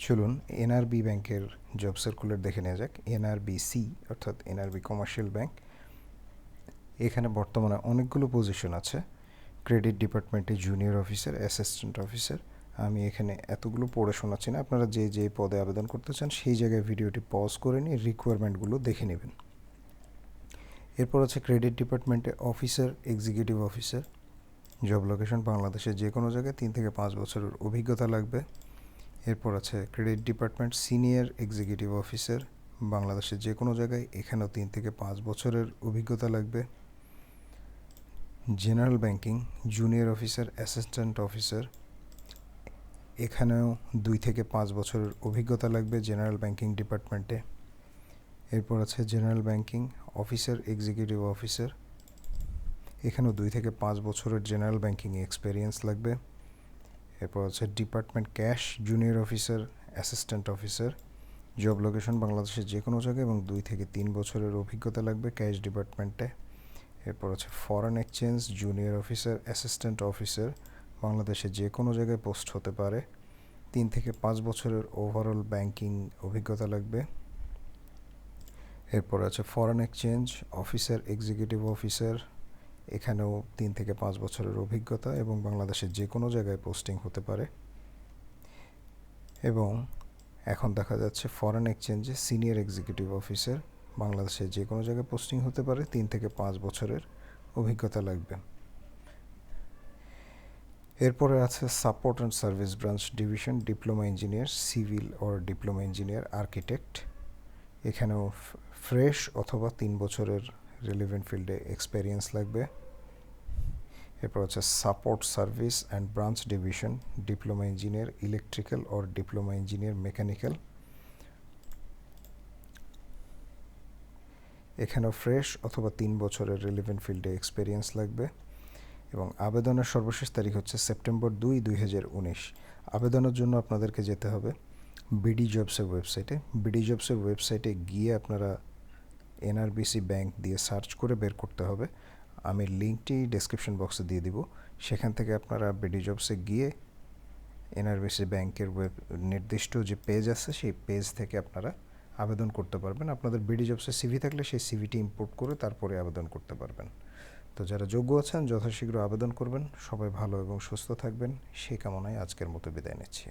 চলুন এনআরবি ব্যাংকের job circular দেখে নেওয়া যাক। এনআরবিসি অর্থাৎ এনআরবি কমার্শিয়াল ব্যাংক, এখানে বর্তমানে অনেকগুলো পজিশন আছে। ক্রেডিট ডিপার্টমেন্টে জুনিয়র অফিসার, অ্যাসিস্ট্যান্ট অফিসার। আমি এখানে এতগুলো পড়ে শোনাচ্ছি না, আপনারা যে যে পদে আবেদন করতে চান সেই জায়গায় ভিডিওটি পজ করে নিয়ে রিকোয়ারমেন্টগুলো দেখে নেবেন। এরপর আছে ক্রেডিট ডিপার্টমেন্টে officer, executive officer. Job location বাংলাদেশের যে কোনো জায়গায় 3 থেকে 5 বছরের অভিজ্ঞতা লাগবে। এরপর আছে credit department senior executive officer, বাংলাদেশের যে কোনো জায়গায়, এখানেও 3 থেকে 5 বছরের অভিজ্ঞতা লাগবে। General banking junior officer, assistant officer, এখানেও 2 থেকে 5 বছরের অভিজ্ঞতা লাগবে জেনারেল ব্যাংকিং ডিপার্টমেন্টে। এরপর আছে general banking officer, executive officer, এখানেও 2 থেকে 5 বছরের জেনারেল ব্যাংকিং এক্সপেরিয়েন্স লাগবে। এরপর আছে department cash junior officer, assistant officer. Job location বাংলাদেশের যে কোনো জায়গায় এবং 2 থেকে 3 বছরের অভিজ্ঞতা লাগবে ক্যাশ ডিপার্টমেন্টে। এরপর আছে foreign exchange junior officer, assistant officer, বাংলাদেশে যে কোনো জায়গায় পোস্ট হতে পারে। 3 থেকে 5 বছরের ওভারঅল ব্যাংকিং অভিজ্ঞতা লাগবে। এরপর আছে foreign exchange officer, executive officer, এখানেও 3 থেকে 5 বছরের অভিজ্ঞতা এবং বাংলাদেশের যে কোনো জায়গায় পোস্টিং হতে পারে। এবং এখন দেখা যাচ্ছে ফরেন এক্সচেঞ্জে সিনিয়র এক্সিকিউটিভ অফিসার, বাংলাদেশের যে কোনো জায়গায় পোস্টিং হতে পারে, 3 থেকে 5 বছরের অভিজ্ঞতা লাগবে। এরপরে আছে support and service branch division diploma engineer civil or diploma engineer architect, এখানেও ফ্রেশ অথবা 3 বছরের রিলেভেন্ট ফিল্ডে এক্সপেরিয়েন্স লাগবে। এরপর আছে support service and branch division diploma engineer electrical or diploma engineer mechanical, এখানেও ফ্রেশ অথবা 3 বছরের রিলেভেন্ট ফিল্ডে এক্সপেরিয়েন্স লাগবে। এবং আবেদনের সর্বশেষ তারিখ হচ্ছে সেপ্টেম্বর 2, 2019। আবেদনের জন্য আপনাদেরকে যেতে হবে বিডি জবসের ওয়েবসাইটে। বিডি জবসের ওয়েবসাইটে গিয়ে আপনারা এনআরবিসি ব্যাংক দিয়ে সার্চ করে বের করতে হবে। আমি লিঙ্কটি ডেসক্রিপশন বক্সে দিয়ে দিব, সেখান থেকে আপনারা বিডি জবসে গিয়ে এনআরবিসি ব্যাংকের নির্দিষ্ট যে পেজ আছে সেই পেজ থেকে আপনারা আবেদন করতে পারবেন। আপনাদের বিডি জবসে সিভি থাকলে সেই সিভিটি ইম্পোর্ট করে তারপরে আবেদন করতে পারবেন। তো যারা যোগ্য আছেন যথাশীঘ্র আবেদন করবেন। সবাই ভালো এবং সুস্থ থাকবেন সেই কামনায় আজকের মতো বিদায় নিচ্ছি।